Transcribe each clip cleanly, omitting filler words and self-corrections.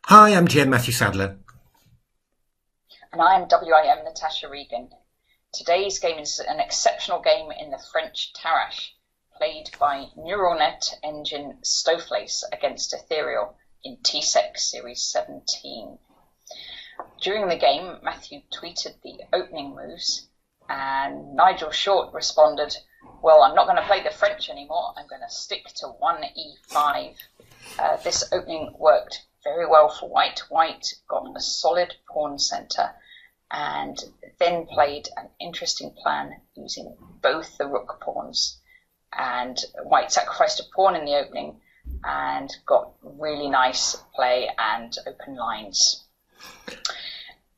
Hi, I'm GM Matthew Sadler. And I am WIM Natasha Regan. Today's game is an exceptional game in the French Tarrasch, played by neural net engine Stoofvlees against Ethereal in TCEC Series 17. During the game, Matthew tweeted the opening moves, and Nigel Short responded, "Well, I'm not going to play the French anymore. I'm going to stick to 1e5. This opening worked very well for white. White got a solid pawn center and then played an interesting plan using both the rook pawns. And white sacrificed a pawn in the opening and got really nice play and open lines.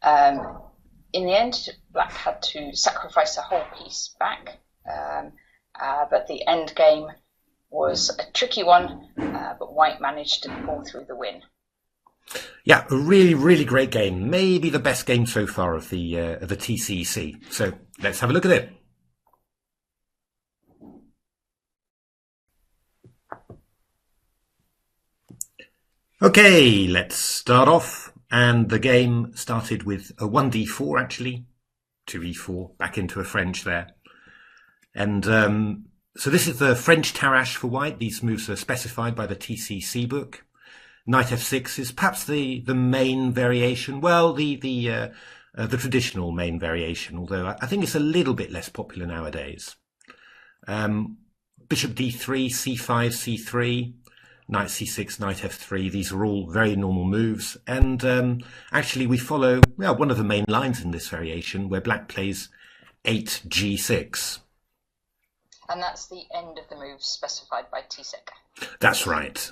In the end, black had to sacrifice a whole piece back, but the end game was a tricky one, but white managed to pull through the win. Yeah, a really, really great game. Maybe the best game so far of the TCEC. So let's have a look at it. Okay, let's start off. And the game started with a 1d4, actually. 2e4, back into a French there. And so this is the French Tarrasch for white. These moves are specified by the TCEC book. Knight f6 is perhaps the main variation. Well, the traditional main variation, although I think it's a little bit less popular nowadays. Bishop d3, c5, c3, knight c6, knight f3. These are all very normal moves. And actually we follow one of the main lines in this variation where black plays 8g6. And that's the end of the moves specified by TCEC. That's right.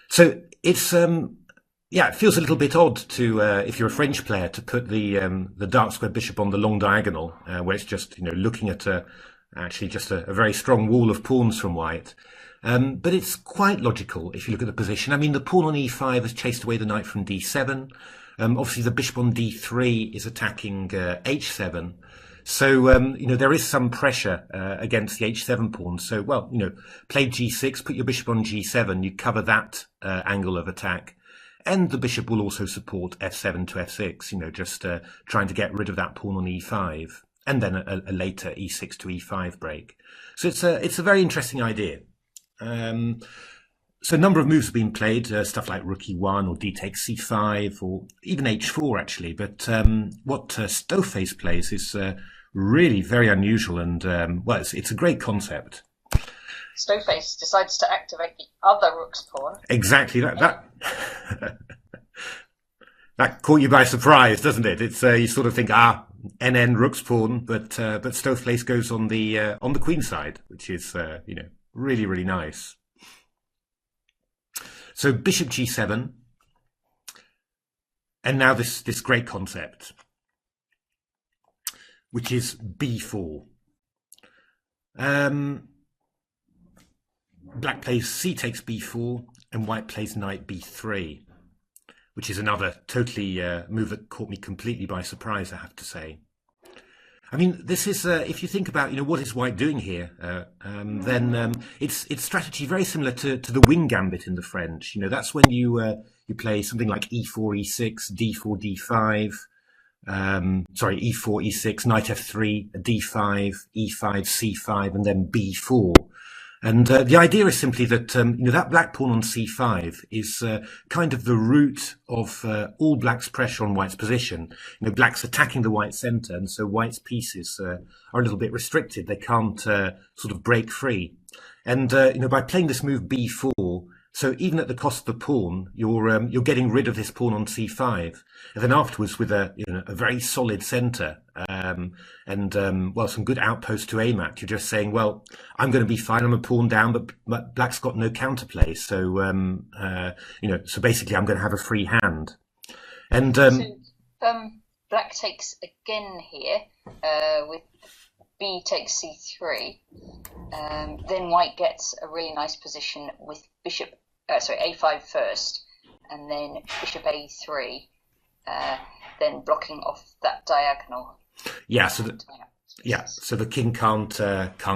So it's it feels a little bit odd to if you're a French player to put the dark square bishop on the long diagonal where it's just looking at actually just a very strong wall of pawns from white. But it's quite logical if you look at the position. I mean, the pawn on e5 has chased away the knight from d7. Obviously, the bishop on d3 is attacking h7. So, there is some pressure against the h7 pawn. So, play g6, put your bishop on g7, you cover that angle of attack. And the bishop will also support f7 to f6, just trying to get rid of that pawn on e5. And then a later e6 to e5 break. So it's a very interesting idea. So a number of moves have been played, stuff like rook e1 or d takes c5 or even h4 actually. But what Stoofvlees plays is really very unusual and, it's a great concept. Stoofvlees decides to activate the other rook's pawn. Exactly, that that caught you by surprise, doesn't it? It's you sort of think, NN rook's pawn, but Stoofvlees goes on the queenside, which is really, really nice. So bishop g7, and now this great concept, which is b4. Black plays c takes b4, and white plays knight b3, which is another totally move that caught me completely by surprise, I have to say. I mean, this is, if you think about, what is white doing here, then it's strategy very similar to the wing gambit in the French. That's when you play something like e4, e6, d4, d5, e4, e6, knight f3, d5, e5, c5, and then b4. And the idea is simply that that black pawn on c5 is kind of the root of all black's pressure on white's position. Black's attacking the white centre, and so white's pieces are a little bit restricted. They can't sort of break free. And by playing this move b4, so even at the cost of the pawn, you're getting rid of this pawn on c5, and then afterwards with a very solid centre and some good outposts to aim at. You're just saying, well, I'm going to be fine. I'm a pawn down, but black's got no counterplay. So so basically, I'm going to have a free hand. And black takes again here with b takes c3. Then white gets a really nice position with bishop. A5 first, and then bishop a3, then blocking off that diagonal. Yeah, so the king can't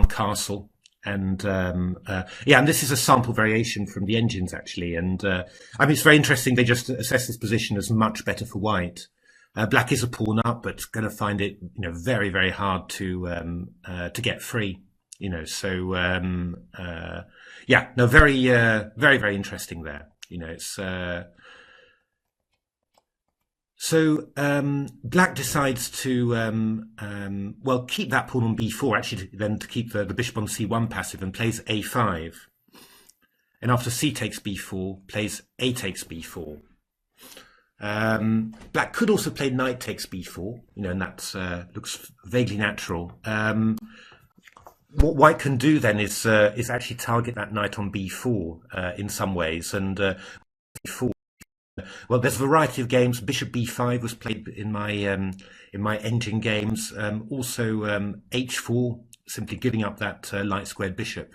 castle, And yeah, and this is a sample variation from the engines actually. And I mean, it's very interesting. They just assess this position as much better for white. Black is a pawn up, but going to find it, very, very hard to get free. So yeah, no, very, very, very interesting there. It's so black decides to well, keep that pawn on b4, actually, then to keep the bishop on c1 passive, and plays a5. And after c takes b4, plays a takes b4. Black could also play knight takes b4, and that looks vaguely natural. What white can do then is actually target that knight on b4 in some ways, and b4. Well, there's a variety of games. Bishop b5 was played in my engine games. Also h4, simply giving up that light squared bishop.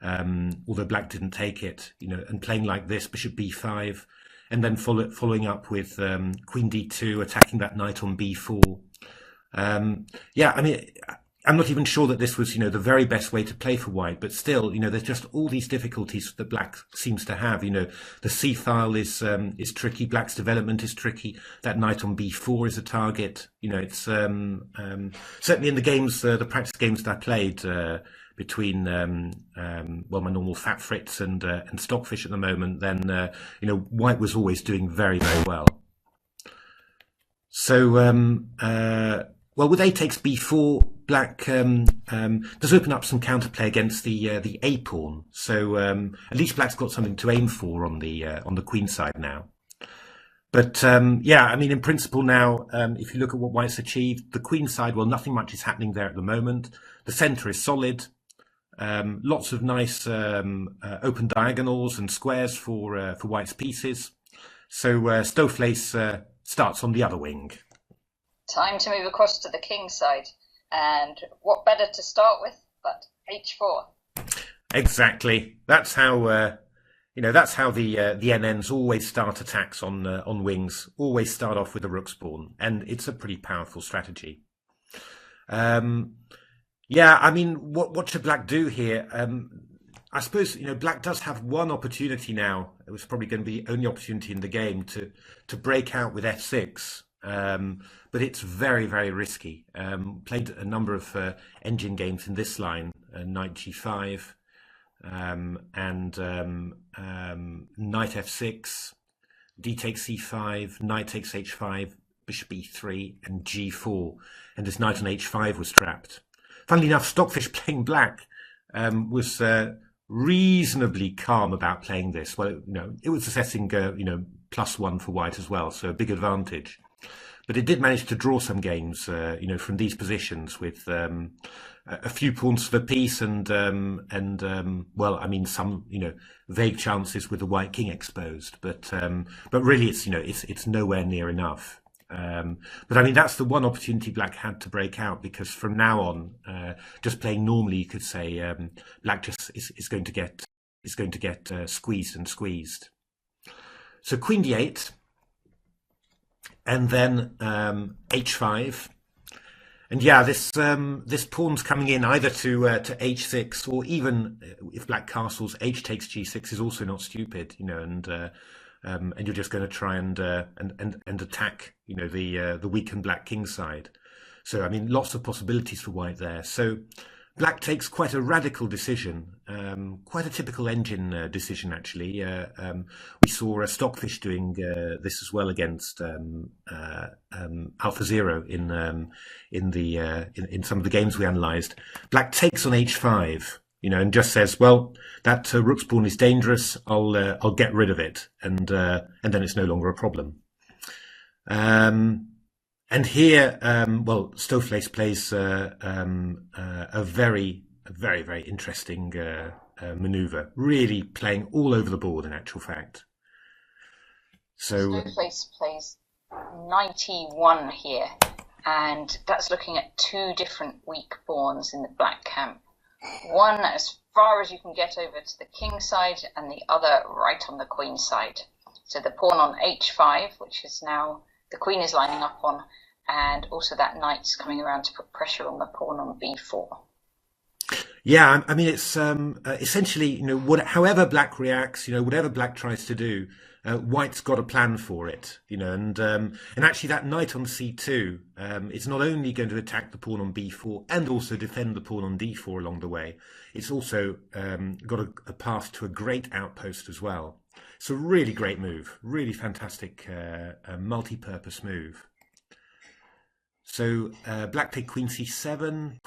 Although black didn't take it, and playing like this, bishop b5, and then following up with queen d2, attacking that knight on b4. Yeah, I mean, I'm not even sure that this was, the very best way to play for white, but still, there's just all these difficulties that black seems to have. The c file is tricky. Black's development is tricky. That knight on b4 is a target. It's certainly in the games, the practice games that I played between well, my normal Fat Fritz and Stockfish at the moment. Then white was always doing very, very well. So well, with a takes b4, black does open up some counterplay against the a pawn. So at least black's got something to aim for on the queen side now. But yeah, I mean, in principle now, if you look at what white's achieved, the queen side, well, nothing much is happening there at the moment. The centre is solid. Lots of nice open diagonals and squares for white's pieces. So Stoofvlees starts on the other wing. Time to move across to the king side. And what better to start with but h4? Exactly. That's how that's how the NNs always start attacks on wings. Always start off with a rook spawn, and it's a pretty powerful strategy. Yeah, I mean, what should black do here? I suppose black does have one opportunity now. It was probably going to be the only opportunity in the game to break out with f6. But it's very, very risky. Played a number of engine games in this line, knight g5, and knight f6, d takes c5, knight takes h5, bishop e3, and g4. And this knight on h5 was trapped. Funnily enough, Stockfish playing black was reasonably calm about playing this. Well, it was assessing +1 for white as well, so a big advantage. But it did manage to draw some games, from these positions with a few pawns for the piece and well, I mean, some vague chances with the white king exposed. But really, it's nowhere near enough. But I mean, that's the one opportunity black had to break out, because from now on, just playing normally, you could say black just is going to get squeezed and squeezed. So queen d8. And then h5, and yeah, this pawn's coming in either to h6, or even if black castles, h takes g6 is also not stupid, and you're just going to try and attack the weakened black king side. So I mean, lots of possibilities for white there. So black takes quite a radical decision, quite a typical engine decision, actually. We saw Stockfish doing this as well against AlphaZero in some of the games we analysed. Black takes on h5, and just says, well, that rook's pawn is dangerous. I'll get rid of it, and then it's no longer a problem. And here, well, Stoofvlees plays a very, very interesting maneuver, really playing all over the board in actual fact. So Stoofvlees plays 91 here, and that's looking at two different weak pawns in the black camp. One as far as you can get over to the king side, and the other right on the queen side. So the pawn on h5, which is now the queen is lining up on, and also that knight's coming around to put pressure on the pawn on b4. Yeah, I mean, it's essentially, however black reacts, whatever black tries to do, white's got a plan for it, and actually that knight on c2, it's not only going to attack the pawn on b4 and also defend the pawn on d4 along the way. It's also got a path to a great outpost as well. It's a really great move, really fantastic multi-purpose move. So black played queen c7,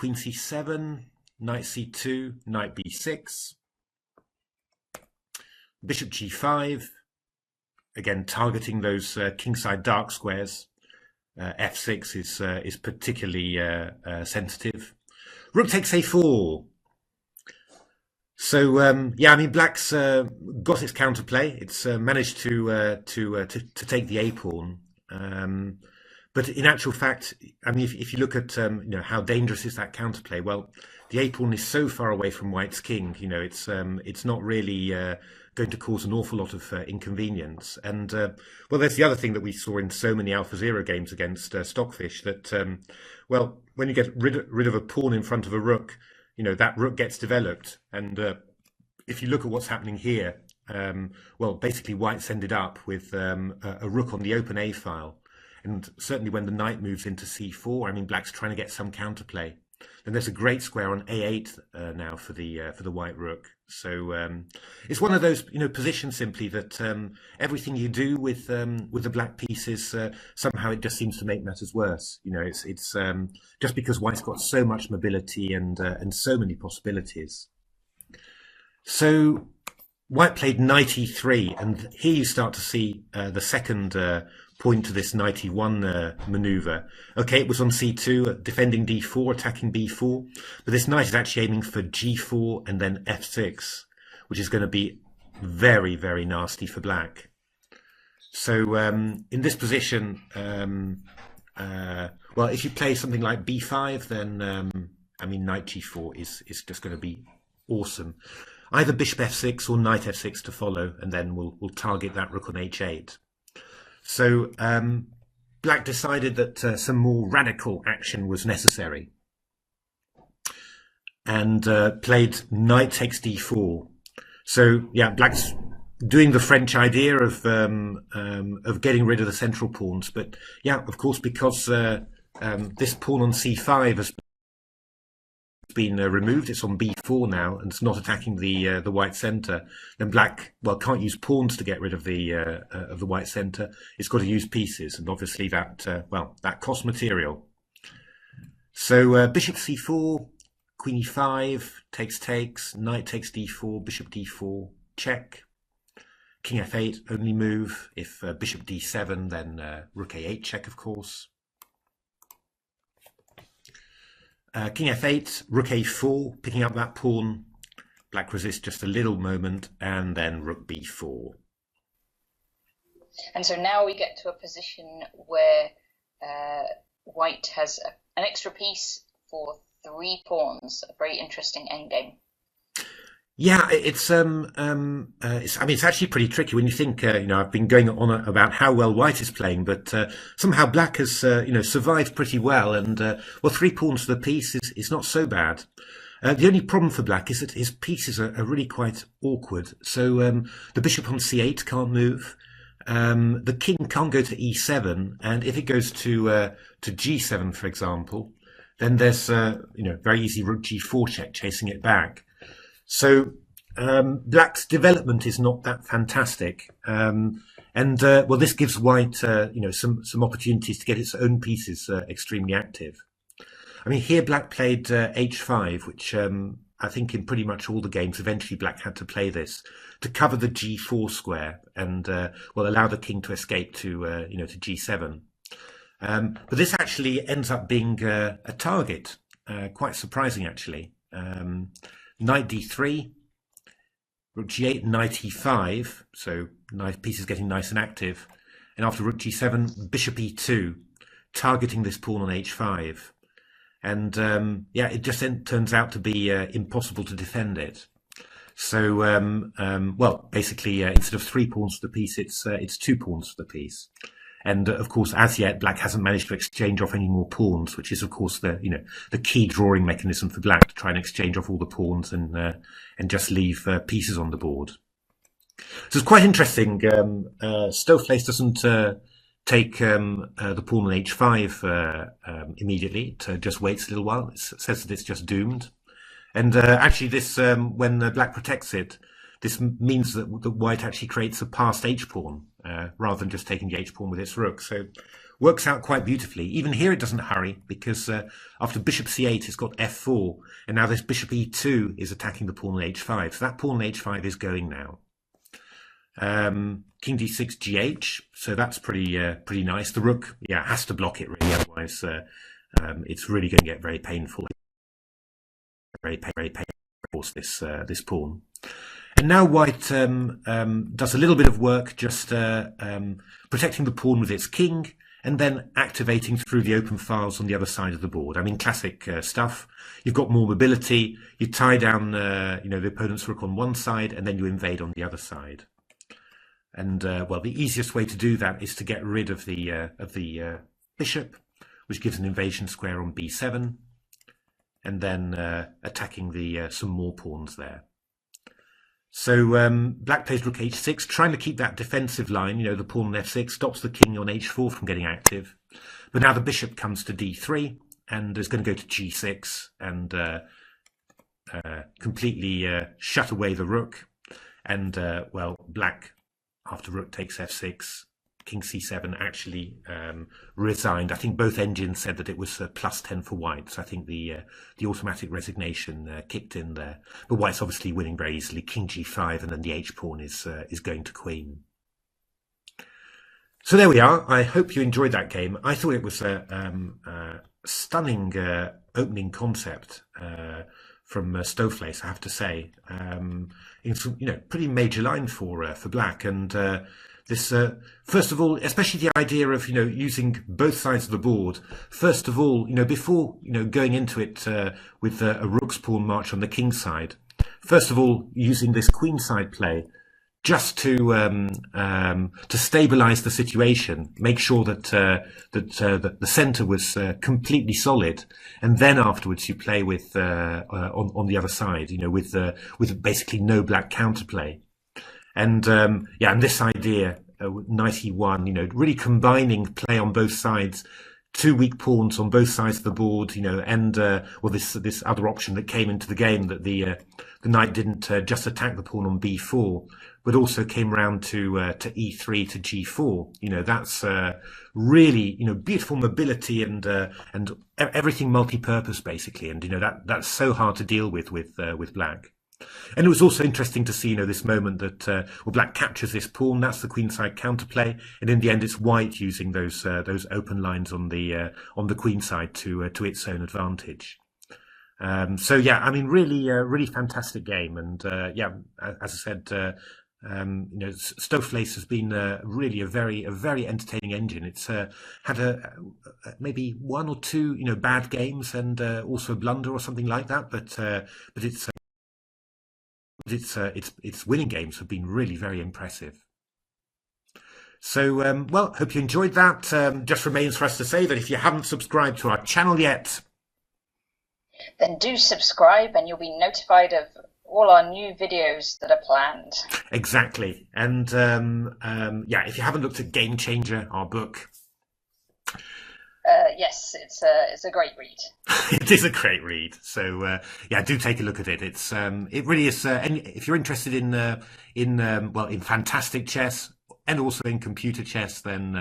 knight c2, knight b6, bishop g5, again targeting those kingside dark squares. f6 is particularly sensitive. Rook takes a4. So yeah, I mean, black's got its counterplay. It's managed to take the a pawn. But in actual fact, I mean, if you look at how dangerous is that counterplay, well, the a pawn is so far away from white's king. It's not really going to cause an awful lot of inconvenience. And well, there's the other thing that we saw in so many AlphaZero games against Stockfish, that well, when you get rid of a pawn in front of a rook, that rook gets developed. And if you look at what's happening here, well, basically white's ended up with a rook on the open a file. And certainly when the knight moves into c4, I mean, black's trying to get some counterplay. And there's a great square on a8 now for the white rook. So it's one of those positions simply that everything you do with the black pieces, somehow it just seems to make matters worse. It's just because white's got so much mobility and so many possibilities. So white played knight e3, and here you start to see the second point to this knight e1 maneuver. Okay, it was on c2, defending d4, attacking b4, but this knight is actually aiming for g4 and then f6, which is going to be very, very nasty for black. So in this position, well, if you play something like b5, then I mean, knight g4 is just going to be awesome. Either bishop f6 or knight f6 to follow, and then we'll target that rook on h8. So black decided that some more radical action was necessary, and played knight takes d4. So yeah, black's doing the French idea of getting rid of the central pawns, but yeah, of course, because this pawn on c5 has been removed, it's on b4 now, and it's not attacking the white center, then black, well, can't use pawns to get rid of the white center. It's got to use pieces, and obviously that well, that costs material. So bishop c4, queen e5, takes, knight takes d4, bishop d4, check. King f8, only move. If bishop d7, then rook a8 check, of course. King f8, rook a4, picking up that pawn. Black resists just a little moment, and then rook b4. And so now we get to a position where white has an extra piece for 3 pawns, a very interesting endgame. Yeah, it's I mean, it's actually pretty tricky when you think, I've been going on about how well white is playing, but somehow black has, survived pretty well, and well, 3 pawns to the piece is not so bad. The only problem for black is that his pieces are really quite awkward. So the bishop on c8 can't move. The king can't go to e7, and if it goes to g7, for example, then there's very easy rook g4 check chasing it back. So black's development is not that fantastic, and well, this gives white some opportunities to get its own pieces extremely active. I mean, here black played h5, which I think in pretty much all the games eventually black had to play this to cover the g4 square and well, allow the king to escape to to g7. But this actually ends up being a target, quite surprising actually. Knight d3, rook g8, knight e5, so nice pieces getting nice and active, and after rook g7, bishop e2, targeting this pawn on h5, and yeah, it just turns out to be impossible to defend it. So well, basically, instead of 3 pawns to the piece, it's 2 pawns to the piece, And of course, as yet, black hasn't managed to exchange off any more pawns, which is, of course, the key drawing mechanism for black, to try and exchange off all the pawns and just leave pieces on the board. So it's quite interesting. Stoofvlees doesn't take the pawn on h5 immediately. It just waits a little while. It says that it's just doomed. And actually, this when black protects it, this means that white actually creates a passed h-pawn rather than just taking the h-pawn with its rook. So works out quite beautifully. Even here it doesn't hurry, because after bishop c8 it's got f4, and now this bishop e2 is attacking the pawn on h5. So that pawn on h5 is going now. King d6 gh, so that's pretty nice. The rook, yeah, has to block it really, otherwise it's really going to get very painful. Very painful, of course, this pawn. And now white does a little bit of work, just protecting the pawn with its king, and then activating through the open files on the other side of the board. I mean, classic stuff. You've got more mobility. You tie down, the opponent's rook on one side, and then you invade on the other side. And well, the easiest way to do that is to get rid of the bishop, which gives an invasion square on b7, and then attacking some more pawns there. So black plays rook h6, trying to keep that defensive line. The pawn on f6 stops the king on h4 from getting active. But now the bishop comes to d3 and is going to go to g6 and completely shut away the rook. And well, black, after rook takes f6, king c7 actually resigned. I think both engines said that it was +10 for white, so I think the automatic resignation kicked in there. But white's obviously winning very easily. King g5, and then the h-pawn is going to queen. So there we are. I hope you enjoyed that game. I thought it was a stunning opening concept from Stoofvlees, I have to say. In some, pretty major line for black, and this, first of all, especially the idea of, using both sides of the board. First of all, before, going into it with a rook's pawn march on the king side. First of all, using this queenside play just to stabilise the situation, make sure that the centre was completely solid, and then afterwards you play with on the other side, with basically no black counterplay. And and this idea, knight e1, really combining play on both sides, two weak pawns on both sides of the board, and well, this other option that came into the game, that the knight didn't just attack the pawn on b4, but also came round to e3 to g4. That's really, beautiful mobility and everything multi-purpose basically, and that's so hard to deal with black. And it was also interesting to see, this moment that well, black captures this pawn. That's the queenside counterplay, and in the end, it's white using those open lines on the queenside to its own advantage. So yeah, I mean, really fantastic game, and yeah, as I said, Stoofvlees has been really a very entertaining engine. It's had maybe one or two bad games and also a blunder or something like that, but its winning games have been really very impressive. So, well, hope you enjoyed that. Just remains for us to say that if you haven't subscribed to our channel yet, then do subscribe, and you'll be notified of all our new videos that are planned. Exactly. And yeah, if you haven't looked at Game Changer, our book, yes, it's a great read. It is a great read. So yeah, do take a look at it. It's it really is. And if you're interested in fantastic chess and also in computer chess, then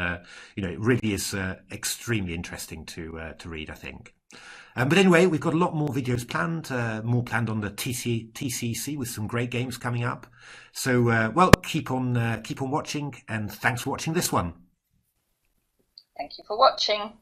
it really is extremely interesting to read, I think. But anyway, we've got a lot more videos planned, more planned on the TCEC with some great games coming up. So well, keep on watching, and thanks for watching this one. Thank you for watching.